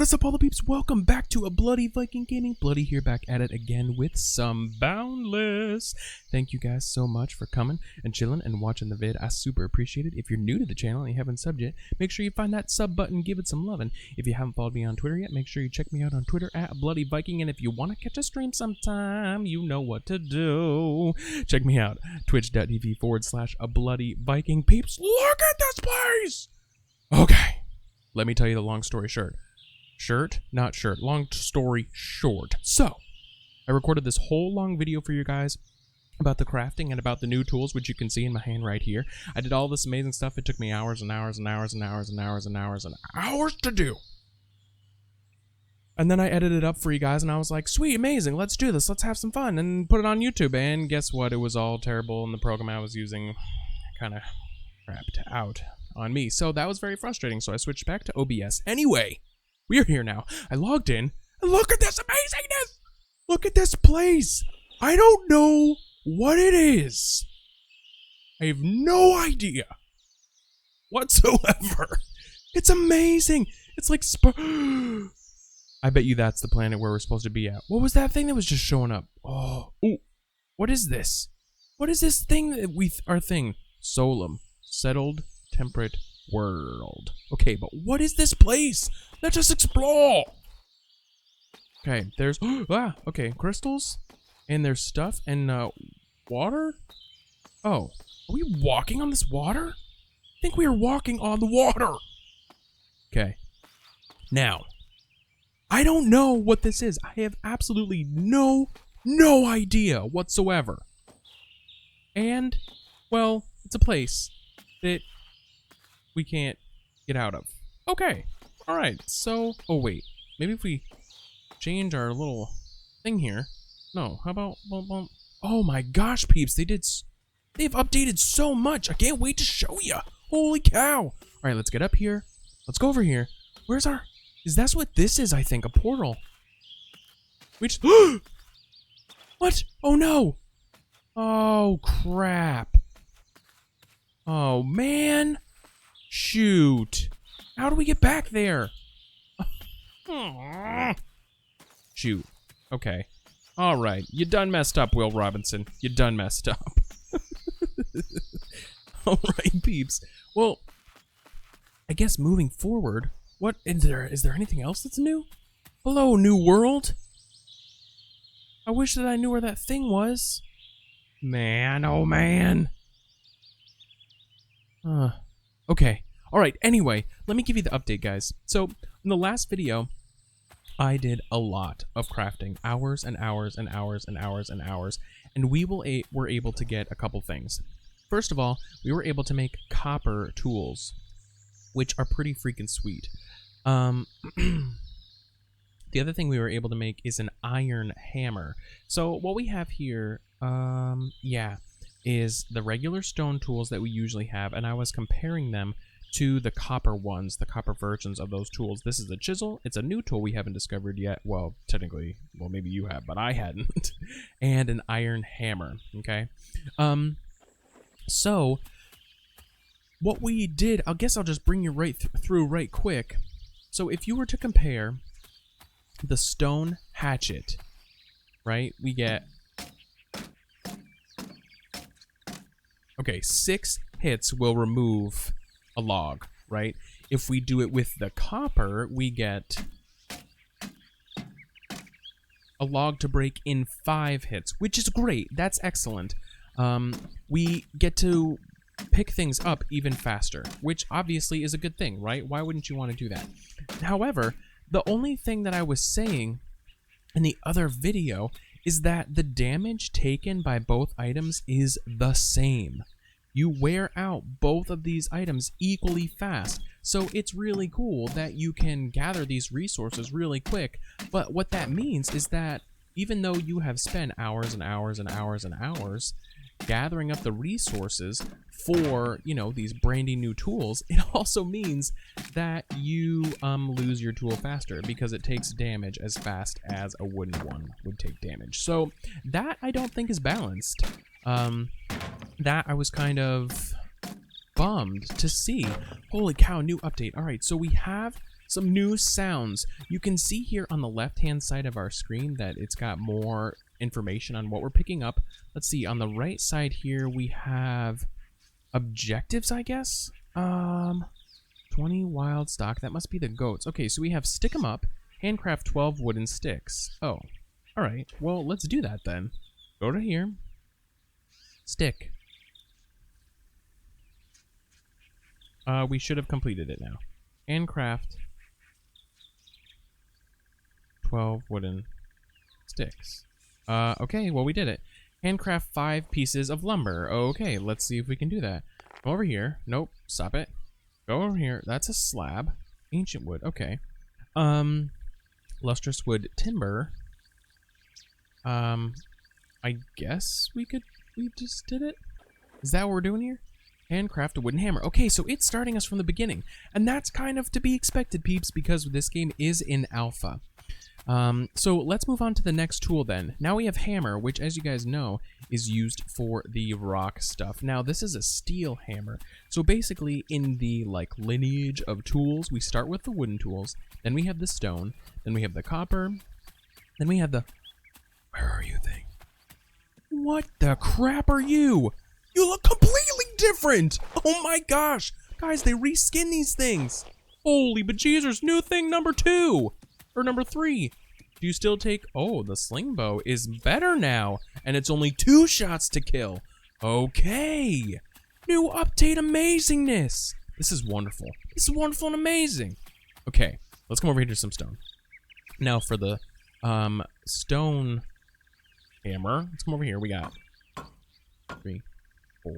What is up, all the peeps? Welcome back to a Bloody Viking Gaming. Bloody here, back at it again with some Boundless. Thank you guys so much for coming and chilling and watching the vid. I super appreciate it. If you're new to the channel and you haven't subbed yet, make sure you find that sub button, give it some loving. If you haven't followed me on Twitter yet, make sure you check me out on Twitter at Bloody Viking. And if you want to catch a stream sometime, you know what to do. Check me out, twitch.tv/a Bloody Viking. Peeps, look at this place! Okay, let me tell you the long story short. Not shirt. Long story short. So, I recorded this whole long video for you guys about the crafting and about the new tools, which you can see in my hand right here. I did all this amazing stuff. It took me hours and hours and hours and hours and hours and hours and hours to do. And then I edited it up for you guys, and I was like, sweet, amazing, let's do this. Let's have some fun and put it on YouTube. And guess what? It was all terrible, and the program I was using kind of crapped out on me. So that was very frustrating, so I switched back to OBS. Anyway, we're here now. I logged in, and look at this amazingness! Look at this place! I don't know what it is. I have no idea whatsoever. It's amazing. It's like I bet you that's the planet where we're supposed to be at. What was that thing that was just showing up? Oh, ooh. What is this? What is this thing that our thing? Solum. Settled temperate world. Okay, but what is this place? Let's just explore. Okay, there's okay, crystals, and there's stuff and water. Oh, are we walking on this water? I think we are walking on the water. Okay, now I don't know what this is. I have absolutely no idea whatsoever. And well, it's a place that we can't get out of. Okay. Alright, so... Oh, wait. Maybe if we change our little thing here. No, how about... Oh my gosh, peeps. They've updated so much. I can't wait to show you. Holy cow. Alright, let's get up here. Let's go over here. Where's our... That's what this is, I think. A portal. We just... What? Oh, no. Oh, crap. Oh, man. Shoot. How do we get back there? Shoot. Okay. Alright. You done messed up, Will Robinson. You done messed up. Alright, peeps. Well, I guess moving forward, what is there anything else that's new? Hello, new world? I wish that I knew where that thing was. Man, oh man. Okay. Alright, anyway, let me give you the update, guys. So, in the last video, I did a lot of crafting. Hours and hours and hours and hours and hours. And we were able to get a couple things. First of all, we were able to make copper tools, which are pretty freaking sweet. The other thing we were able to make is an iron hammer. So, what we have here, is the regular stone tools that we usually have, and I was comparing them to the copper ones, the copper versions of those tools. This is a chisel. It's a new tool we haven't discovered yet. Well, technically, well, maybe you have, but I hadn't. And an iron hammer, okay? So, what we did, I guess I'll just bring you right through right quick. So, if you were to compare the stone hatchet, right, we get... Okay, 6 hits will remove a log, right? If we do it with the copper, we get a log to break in 5 hits, which is great. That's excellent. We get to pick things up even faster, which obviously is a good thing, right? Why wouldn't you want to do that? However, the only thing that I was saying in the other video is that the damage taken by both items is the same. You wear out both of these items equally fast, so it's really cool that you can gather these resources really quick, but what that means is that even though you have spent hours and hours and hours and hours gathering up the resources for, you know, these brandy new tools, it also means that you lose your tool faster because it takes damage as fast as a wooden one would take damage. So that I don't think is balanced. That I was kind of bummed to see. Holy cow, new update. All right, so we have some new sounds. You can see here on the left-hand side of our screen that it's got more information on what we're picking up. Let's see, on the right side here, we have objectives, I guess? 20 wild stock, that must be the goats. Okay, so we have stick 'em up, handcraft 12 wooden sticks. Oh, all right, well, let's do that then. Go to here, stick. We should have completed it now. Handcraft 12 wooden sticks. Okay, well, we did it. Handcraft 5 pieces of lumber. Okay, let's see if we can do that. Go over here. Nope, stop it. Go over here. That's a slab. Ancient wood. Okay. Lustrous wood timber. I guess we just did it? Is that what we're doing here? Handcraft a wooden hammer. Okay, so it's starting us from the beginning. And that's kind of to be expected, peeps, because this game is in alpha. So let's move on to the next tool then. Now we have hammer, which, as you guys know, is used for the rock stuff. Now this is a steel hammer. So basically in the lineage of tools, we start with the wooden tools, then we have the stone, then we have the copper, then we have the... Where are you thing? What the crap are you? You look completely different! Oh my gosh! Guys, they reskin these things! Holy bejesus, new thing number 2! Or number 3. Do you still take... Oh, the sling bow is better now. And it's only 2 shots to kill. Okay. New update amazingness. This is wonderful. This is wonderful and amazing. Okay, let's come over here to some stone. Now for the stone hammer. Let's come over here. We got 3, 4,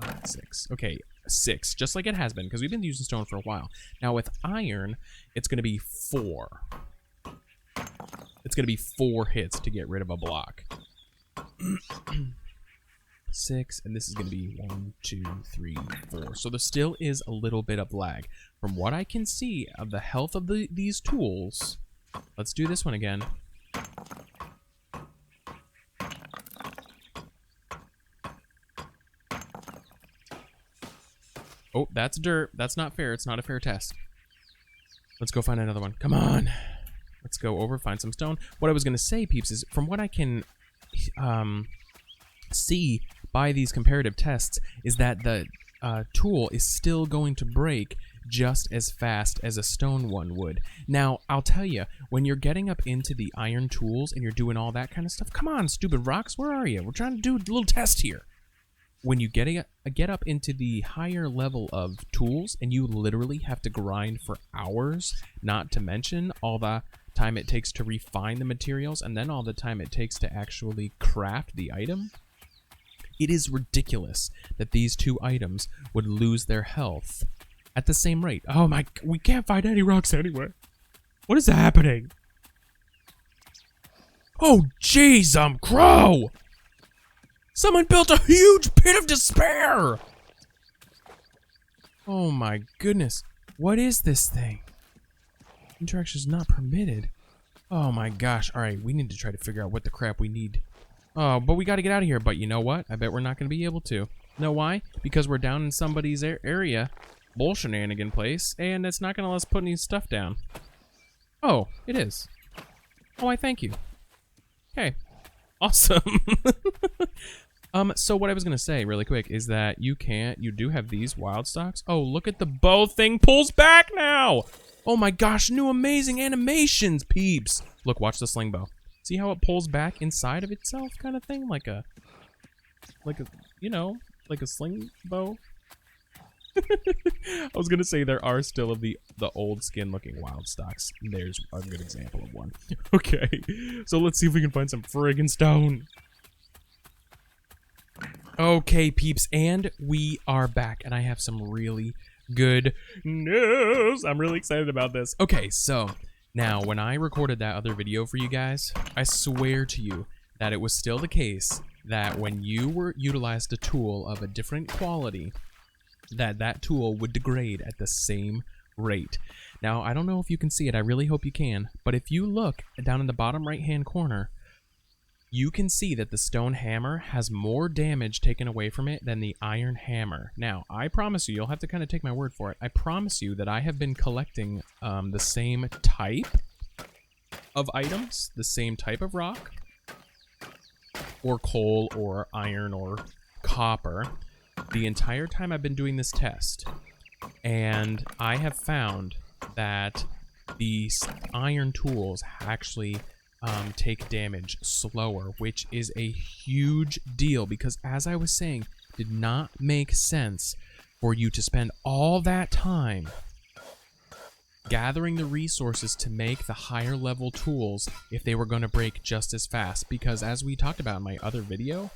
5, 6. Okay, 6, just like it has been, because we've been using stone for a while. Now with iron, it's going to be 4. It's going to be 4 hits to get rid of a block. 6, and this is going to be 1, 2, 3, 4. So there still is a little bit of lag. From what I can see of the health of these tools, let's do this one again. Oh, that's dirt. That's not fair. It's not a fair test. Let's go find another one. Come on. Let's go over, find some stone. What I was going to say, peeps, is from what I can see by these comparative tests is that the tool is still going to break just as fast as a stone one would. Now, I'll tell you, when you're getting up into the iron tools and you're doing all that kind of stuff, come on, stupid rocks, where are you? We're trying to do a little test here. When you get up into the higher level of tools and you literally have to grind for hours, not to mention all the time it takes to refine the materials and then all the time it takes to actually craft the item, it is ridiculous that these 2 items would lose their health at the same rate. Oh my, we can't find any rocks anywhere. What is happening? Oh jeez, crow! Someone built a huge pit of despair! Oh my goodness. What is this thing? Interaction is not permitted. Oh my gosh. Alright, we need to try to figure out what the crap we need. Oh, but we gotta get out of here. But you know what? I bet we're not gonna be able to. Know why? Because we're down in somebody's area. Bull shenanigan place. And it's not gonna let us put any stuff down. Oh, it is. Oh, I thank you. Okay. Awesome. So what I was gonna say really quick is that you do have these wild stocks. Oh, look at the bow thing pulls back now! Oh my gosh, new amazing animations, peeps! Look, watch the sling bow. See how it pulls back inside of itself kind of thing? Like a, you know, like a sling bow? I was gonna say there are still of the old skin looking wild stocks. There's a good example of one. Okay, so let's see if we can find some friggin' stone. Okay, peeps, and we are back, and I have some really good news. I'm really excited about this. Okay, so now when I recorded that other video for you guys, I swear to you that it was still the case that when you utilized a tool of a different quality, that tool would degrade at the same rate. Now, I don't know if you can see it. I really hope you can. But if you look down in the bottom right-hand corner, you can see that the stone hammer has more damage taken away from it than the iron hammer. Now, I promise you, you'll have to kind of take my word for it. I promise you that I have been collecting the same type of items, the same type of rock, or coal, or iron, or copper, the entire time I've been doing this test. And I have found that these iron tools actually take damage slower, which is a huge deal because, as I was saying, it did not make sense for you to spend all that time gathering the resources to make the higher level tools if they were going to break just as fast. Because as we talked about in my other video,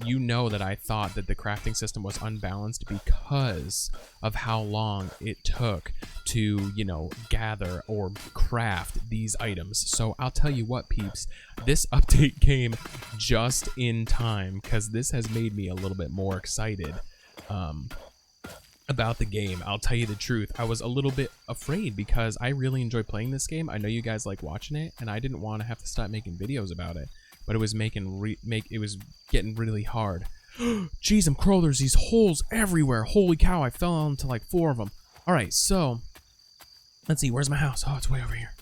you know that I thought that the crafting system was unbalanced because of how long it took to, you know, gather or craft these items. So I'll tell you what, peeps, this update came just in time because this has made me a little bit more excited about the game. I'll tell you the truth, I was a little bit afraid because I really enjoy playing this game. I know you guys like watching it, and I didn't want to have to stop making videos about it. But it was it was getting really hard. Jeez, I'm crow, there's these holes everywhere. Holy cow, I fell into like 4 of them. All right, so let's see, where's my house? Oh, it's way over here.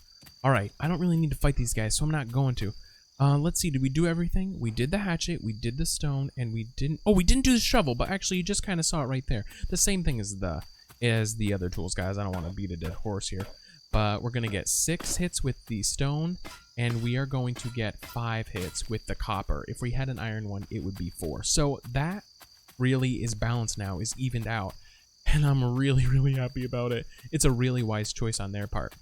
All right, I don't really need to fight these guys, so I'm not going to. Let's see, did we do everything? We did the hatchet, we did the stone, and we didn't do the shovel, but actually you just kind of saw it right there. The same thing as the other tools, guys. I don't want to beat a dead horse here. But we're going to get 6 hits with the stone, and we are going to get 5 hits with the copper. If we had an iron one, it would be 4. So that really is balanced now, is evened out, and I'm really, really happy about it. It's a really wise choice on their part.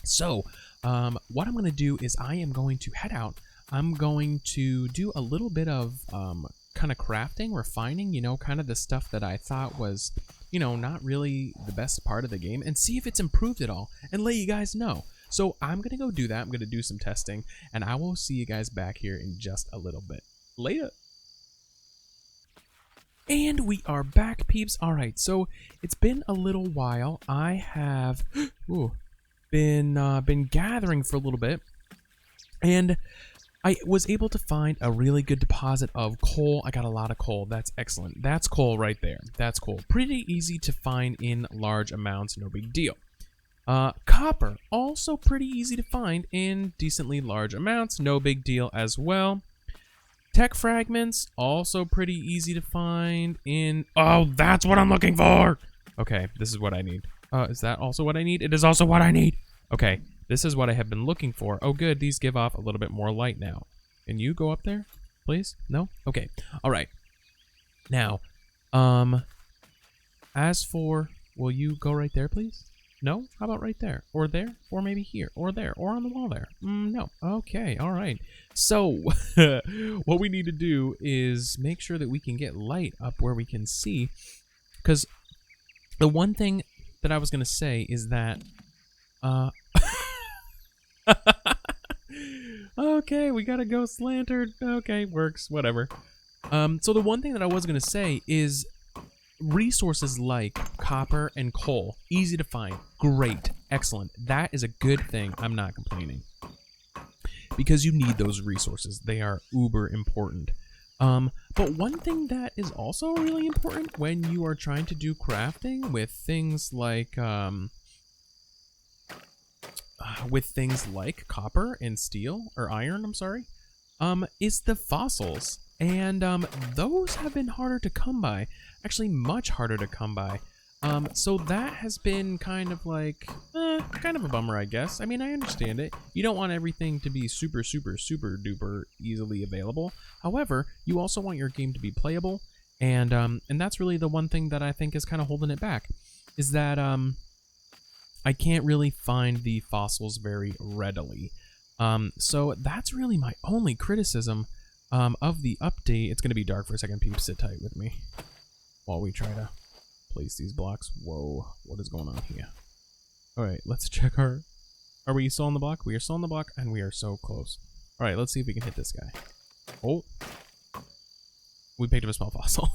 So what I'm going to do is I am going to head out. I'm going to do a little bit of kind of crafting, refining, you know, kind of the stuff that I thought was, you know, not really the best part of the game, and see if it's improved at all and let you guys know. So I'm going to go do that. I'm going to do some testing, and I will see you guys back here in just a little bit. Later. And we are back, peeps. All right, so it's been a little while. I have been gathering for a little bit, and I was able to find a really good deposit of coal. I got a lot of coal. That's excellent. That's coal right there. That's coal. Pretty easy to find in large amounts. No big deal. Copper, also pretty easy to find in decently large amounts. No big deal as well. Tech fragments, also pretty easy to find in... Oh, that's what I'm looking for! Okay, this is what I need. Is that also what I need? It is also what I need! Okay. This is what I have been looking for. Oh, good. These give off a little bit more light now. Can you go up there, please? No? Okay. All right. Now, as for, will you go right there, please? No? How about right there? Or there? Or maybe here? Or there? Or on the wall there? No. Okay. All right. So, what we need to do is make sure that we can get light up where we can see. Because the one thing that I was going to say is that, okay, we got a ghost lantern. Okay, works, whatever. So the one thing that I was going to say is resources like copper and coal, easy to find, great, excellent. That is a good thing. I'm not complaining. Because you need those resources. They are uber important. But one thing that is also really important when you are trying to do crafting with things like copper and steel, or iron, I'm sorry, is the fossils. And those have been harder to come by, actually much harder to come by. So that has been kind of like, kind of a bummer, I guess. I mean, I understand it. You don't want everything to be super, super, super duper easily available. However, you also want your game to be playable. And that's really the one thing that I think is kind of holding it back, is that, I can't really find the fossils very readily. So that's really my only criticism of the update. It's going to be dark for a second, peeps. Sit tight with me while we try to place these blocks. Whoa, what is going on here? All right, let's check our... Are we still on the block? We are still on the block, and we are so close. All right, let's see if we can hit this guy. Oh. We picked up a small fossil.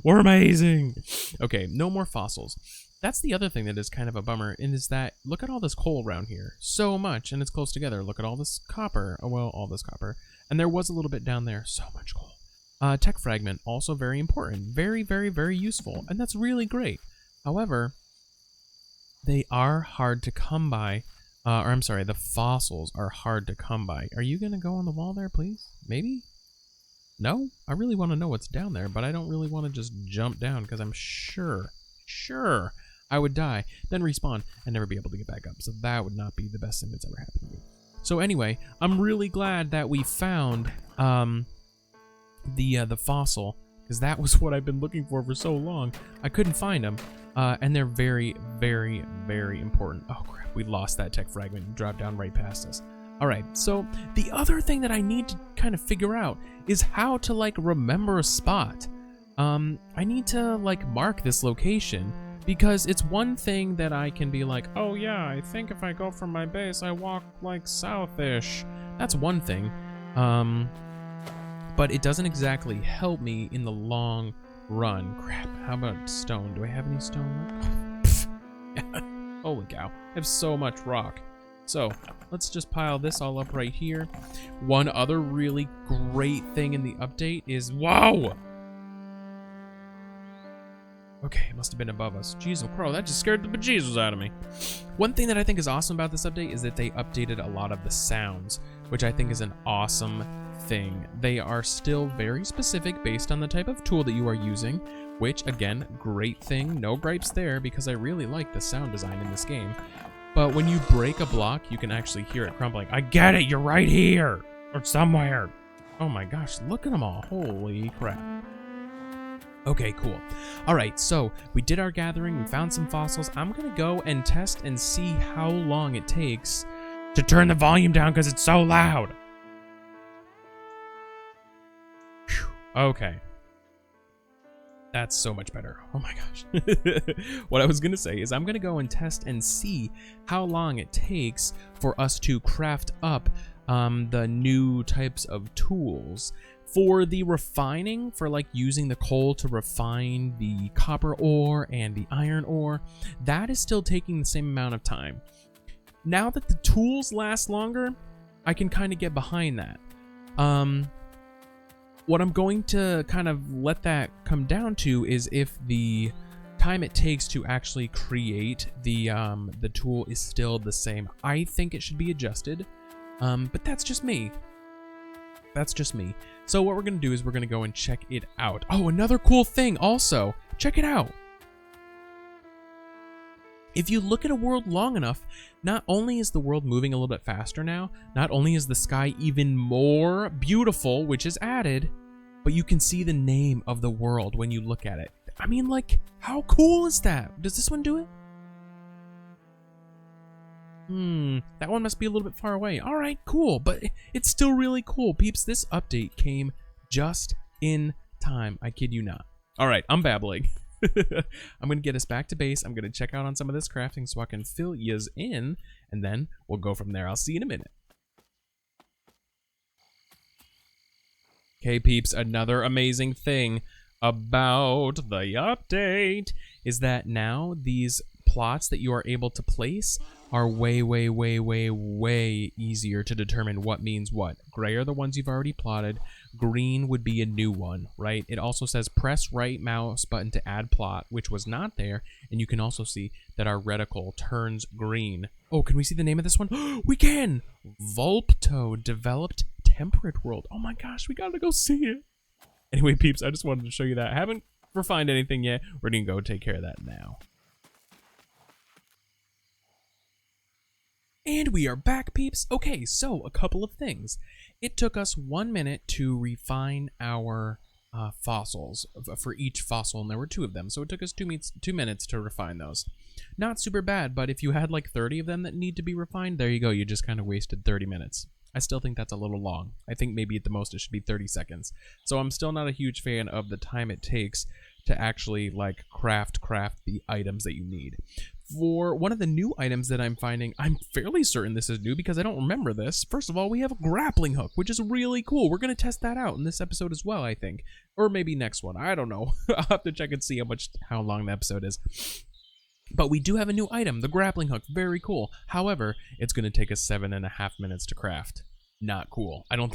We're amazing. Okay, no more fossils. That's the other thing that is kind of a bummer, and is that look at all this coal around here. So much, and it's close together. Look at all this copper. Oh, well, all this copper. And there was a little bit down there. So much coal. Tech fragment, also very important. Very, very, very useful. And that's really great. However, they are hard to come by. Or I'm sorry, the fossils are hard to come by. Are you going to go on the wall there, please? Maybe? No? I really want to know what's down there, but I don't really want to just jump down because I'm sure I would die, then respawn, and never be able to get back up. So that would not be the best thing that's ever happened to me. So anyway, I'm really glad that we found the fossil, because that was what I've been looking for so long. I couldn't find them, and they're very, very, very important. Oh crap, we lost that tech fragment and dropped down right past us. All right, so the other thing that I need to kind of figure out is how to like remember a spot. I need to like mark this location, because it's one thing that I can be like, oh yeah, I think if I go from my base, I walk like southish. That's one thing. But it doesn't exactly help me in the long run. Crap, how about stone? Do I have any stone left? Holy cow, I have so much rock. So let's just pile this all up right here. One other really great thing in the update is, whoa! Okay, it must have been above us. Jeez, oh crow, that just scared the bejesus out of me. One thing that I think is awesome about this update is that they updated a lot of the sounds, which I think is an awesome thing. They are still very specific based on the type of tool that you are using, which, again, great thing. No gripes there, because I really like the sound design in this game. But when you break a block, you can actually hear it crumbling. I get it, you're right here, or somewhere. Oh my gosh, look at them all. Holy crap. Okay, cool. All right, so we did our gathering, we found some fossils. I'm gonna go and test and see how long it takes to turn the volume down because it's so loud. Whew. Okay. That's so much better. Oh my gosh. What I was gonna say is I'm gonna go and test and see how long it takes for us to craft up the new types of tools. For the refining, for like using the coal to refine the copper ore and the iron ore, that is still taking the same amount of time. Now that the tools last longer, I can kind of get behind that. What I'm going to kind of let that come down to is if the time it takes to actually create the tool is still the same. I think it should be adjusted, but that's just me. That's just me. So what we're going to do is we're going to go and check it out. Oh, another cool thing also. Check it out. If you look at a world long enough, not only is the world moving a little bit faster now, not only is the sky even more beautiful, which is added, but you can see the name of the world when you look at it. I mean, like, how cool is that? Does this one do it? That one must be a little bit far away. All right, cool, but it's still really cool. Peeps, this update came just in time. I kid you not. All right, I'm babbling. I'm going to get us back to base. I'm going to check out on some of this crafting so I can fill yous in, and then we'll go from there. I'll see you in a minute. Okay, peeps, another amazing thing about the update is that now these plots that you are able to place are way, way, way, way, way easier to determine what means what. Gray are the ones you've already plotted. Green would be a new one, right? It also says press right mouse button to add plot, which was not there. And you can also see that our reticle turns green. Oh, can we see the name of this one? We can! Volpto, developed temperate world. Oh my gosh, we gotta go see it. Anyway, peeps, I just wanted to show you that. I haven't refined anything yet. We're gonna go take care of that now. And we are back, peeps. Okay, so a couple of things. It took us 1 minute to refine our fossils for each fossil, and there were 2 of them. So it took us 2 minutes to refine those. Not super bad, but if you had like 30 of them that need to be refined, there you go. You just kind of wasted 30 minutes. I still think that's a little long. I think maybe at the most it should be 30 seconds. So I'm still not a huge fan of the time it takes to actually like craft the items that you need. For one of the new items that I'm finding, I'm fairly certain this is new because I don't remember this. First of all, we have a grappling hook, which is really cool. We're going to test that out in this episode as well, I think. Or maybe next one. I don't know. I'll have to check and see how long the episode is. But we do have a new item, the grappling hook. Very cool. However, it's going to take us 7.5 minutes to craft. Not cool. I don't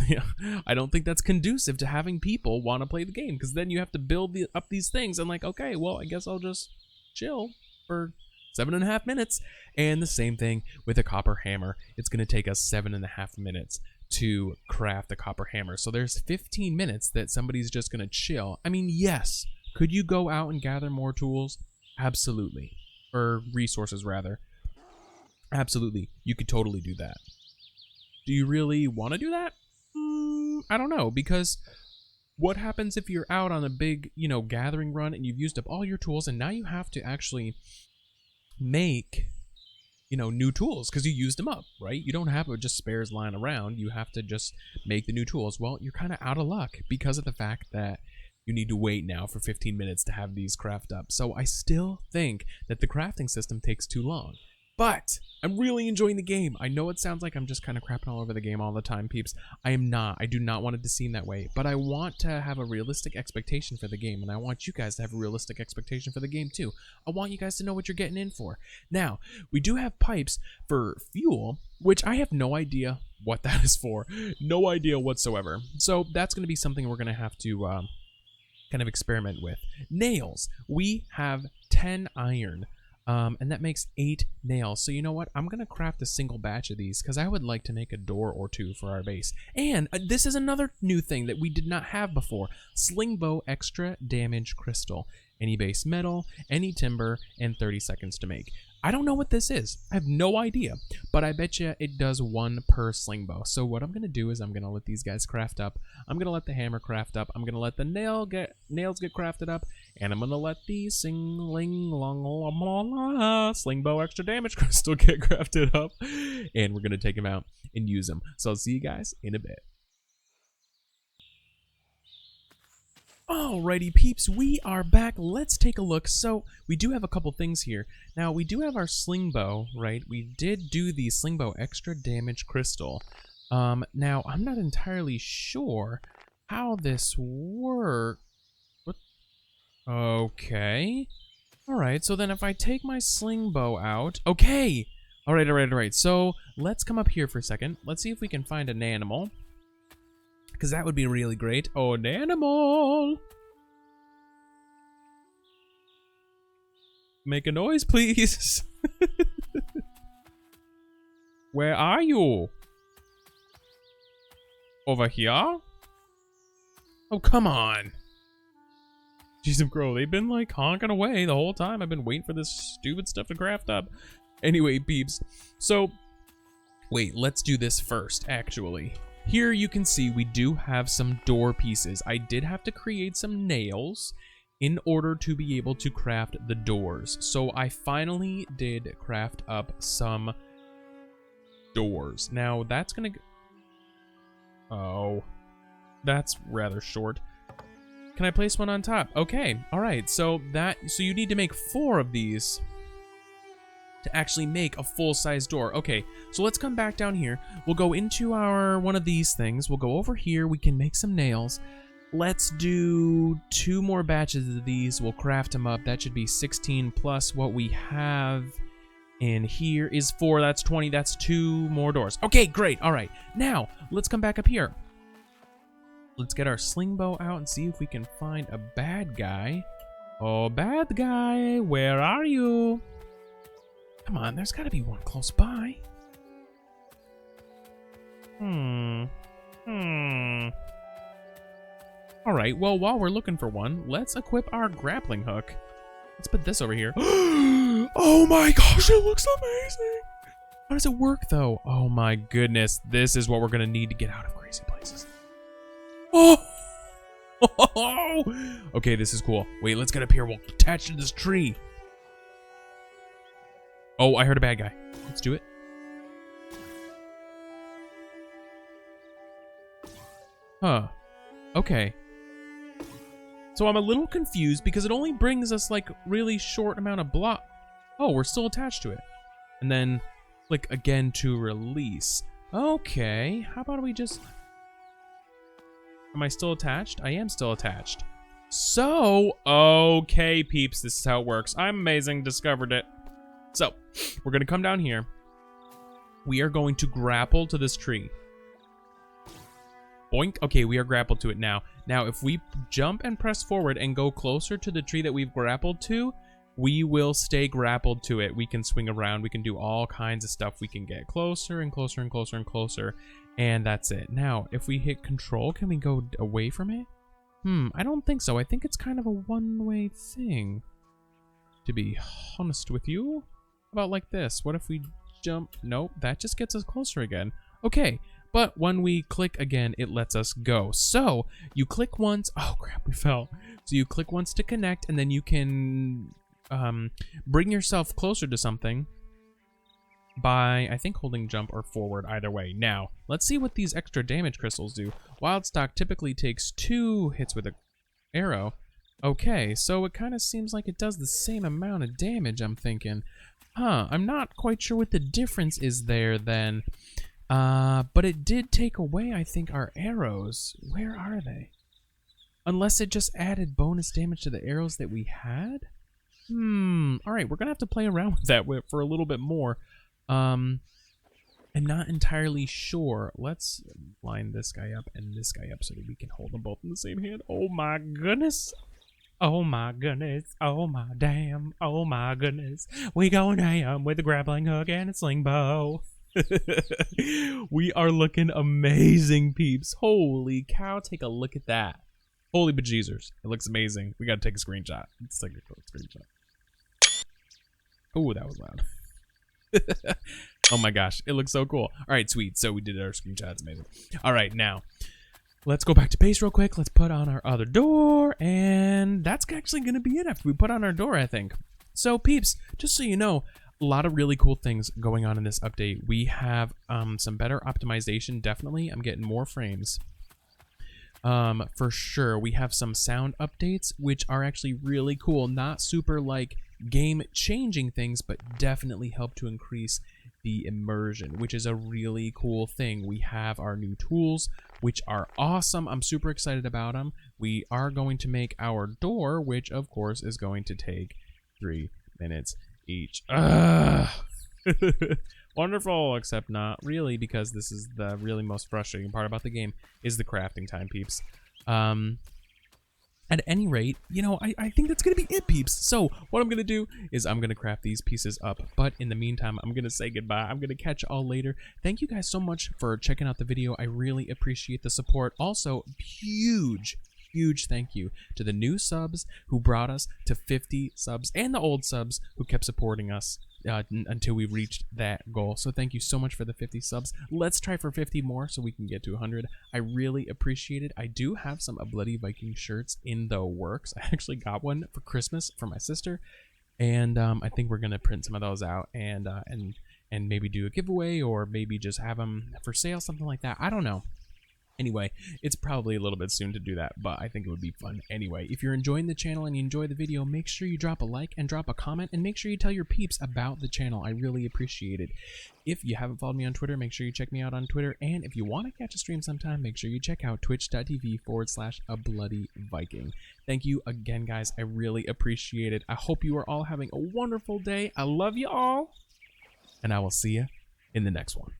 think that's conducive to having people want to play the game, because then you have to build up these things and like, okay, well, I guess I'll just chill for 7.5 minutes. And the same thing with a copper hammer. It's going to take us 7.5 minutes to craft a copper hammer. So there's 15 minutes that somebody's just going to chill. I mean, yes. Could you go out and gather more tools? Absolutely. Or resources, rather. Absolutely. You could totally do that. Do you really want to do that? I don't know, because what happens if you're out on a big, gathering run and you've used up all your tools and now you have to actually make, new tools because you used them up, right? You don't have just spares lying around. You have to just make the new tools. Well, you're kind of out of luck because of the fact that you need to wait now for 15 minutes to have these craft up. So I still think that the crafting system takes too long. But I'm really enjoying the game. I know it sounds like I'm just kind of crapping all over the game all the time, peeps. I am not. I do not want it to seem that way. But I want to have a realistic expectation for the game, and I want you guys to have a realistic expectation for the game too. I want you guys to know what you're getting in for. Now, we do have pipes for fuel, which I have no idea what that is for. No idea whatsoever. So that's going to be something we're going to have to kind of experiment with. Nails. We have 10 iron. And that makes 8 nails. So you know what? I'm going to craft a single batch of these because I would like to make a door or two for our base. And this is another new thing that we did not have before. Sling bow extra damage crystal. Any base metal, any timber, and 30 seconds to make. I don't know what this is. I have no idea. But I bet you it does 1 per sling bow. So what I'm going to do is I'm going to let these guys craft up. I'm going to let the hammer craft up. I'm going to let the nails get crafted up. And I'm going to let the sling bow extra damage crystal get crafted up. And we're going to take them out and use them. So I'll see you guys in a bit. Alrighty, peeps, we are back. Let's take a look. So we do have a couple things here. Now, we do have our sling bow, right? We did do the sling bow extra damage crystal. Now, I'm not entirely sure how this works. What? Okay. Alright, so then if I take my sling bow out... Okay! Alright. So let's come up here for a second. Let's see if we can find an animal. Because that would be really great. Oh, an animal! Make a noise, please. Where are you? Over here? Oh, come on. Jeez and Crow, they've been like honking away the whole time. I've been waiting for this stupid stuff to craft up. Anyway, peeps. So, wait, let's do this first, actually. Here you can see we do have some door pieces. I did have to create some nails in order to be able to craft the doors. So I finally did craft up some doors. Now that's gonna... Oh, that's rather short. Can I place one on top? Okay, all right. So you need to make 4 of these to actually make a full-size door. Okay, so let's come back down here. We'll go into our one of these things. We'll go over here. We can make some nails. Let's do 2 more batches of these. We'll craft them up. That should be 16 plus what we have in here is 4. That's 20. That's 2 more doors. Okay, great. All right. Now, let's come back up here. Let's get our sling bow out and see if we can find a bad guy. Oh, bad guy, where are you? Come on, there's got to be one close by. Alright, well, while we're looking for one, let's equip our grappling hook. Let's put this over here. Oh my gosh, it looks amazing! How does it work, though? Oh my goodness, this is what we're going to need to get out of crazy places. Oh! Okay, this is cool. Wait, let's get up here. We'll attach to this tree. Oh, I heard a bad guy. Let's do it. Huh. Okay. So I'm a little confused because it only brings us like really short amount of block. Oh, we're still attached to it. And then click again to release. Okay. How about we just... Am I still attached? I am still attached. So, okay, peeps, this is how it works. I'm amazing. Discovered it. So we're going to come down here. We are going to grapple to this tree. Boink. Okay, we are grappled to it now. Now, if we jump and press forward and go closer to the tree that we've grappled to, we will stay grappled to it. We can swing around. We can do all kinds of stuff. We can get closer and closer and closer and closer. And that's it. Now, if we hit control, can we go away from it? I don't think so. I think it's kind of a one-way thing, to be honest with you. How about like this? What if we jump? Nope, that just gets us closer again. Okay, but when we click again, it lets us go. So you click once. Oh crap, we fell. So you click once to connect, and then you can bring yourself closer to something by, I think, holding jump or forward, either way. Now, let's see what these extra damage crystals do. Wild stock typically takes 2 hits with an arrow. Okay, so it kind of seems like it does the same amount of damage, I'm thinking. I'm not quite sure what the difference is there then. But it did take away, I think, our arrows. Where are they? Unless it just added bonus damage to the arrows that we had? Alright, we're gonna have to play around with that for a little bit more. I'm not entirely sure. Let's line this guy up and this guy up so that we can hold them both in the same hand. Oh my goodness. Oh my goodness. Oh my damn. Oh my goodness. We going ham with a grappling hook and a sling bow. We are looking amazing, peeps. Holy cow, take a look at that. Holy bejeezers. It looks amazing. We gotta take a screenshot. Let's take a quick screenshot. Oh, that was loud. Oh my gosh, it looks so cool. All right, sweet. So we did our screenshot. It's amazing. All right, now let's go back to base real quick. Let's put on our other door, and that's actually going to be it after we put on our door, I think. So peeps, just so you know, a lot of really cool things going on in this update. We have some better optimization, definitely. I'm getting more frames. For sure. We have some sound updates, which are actually really cool. Not super like game-changing things, but definitely help to increase the immersion, which is a really cool thing. We have our new tools, which are awesome. I'm super excited about them. We are going to make our door, which of course is going to take 3 minutes each. Wonderful, except not really, because this is the really most frustrating part about the game, is the crafting time, peeps. At any rate, you know, I think that's going to be it, peeps. So what I'm going to do is I'm going to craft these pieces up. But in the meantime, I'm going to say goodbye. I'm going to catch you all later. Thank you guys so much for checking out the video. I really appreciate the support. Also, huge thank you to the new subs who brought us to 50 subs and the old subs who kept supporting us until we reached that goal. So thank you so much for the 50 subs. Let's try for 50 more so we can get to 100. I really appreciate it. I do have some A Bloody Viking shirts in the works. I actually got one for Christmas for my sister, and I think we're gonna print some of those out and maybe do a giveaway, or maybe just have them for sale, something like that. I don't know. Anyway, it's probably a little bit soon to do that, but I think it would be fun. Anyway, if you're enjoying the channel and you enjoy the video, make sure you drop a like and drop a comment, and make sure you tell your peeps about the channel. I really appreciate it. If you haven't followed me on Twitter, make sure you check me out on Twitter. And if you want to catch a stream sometime, make sure you check out twitch.tv/abbloodyviking. Thank you again, guys. I really appreciate it. I hope you are all having a wonderful day. I love you all, and I will see you in the next one.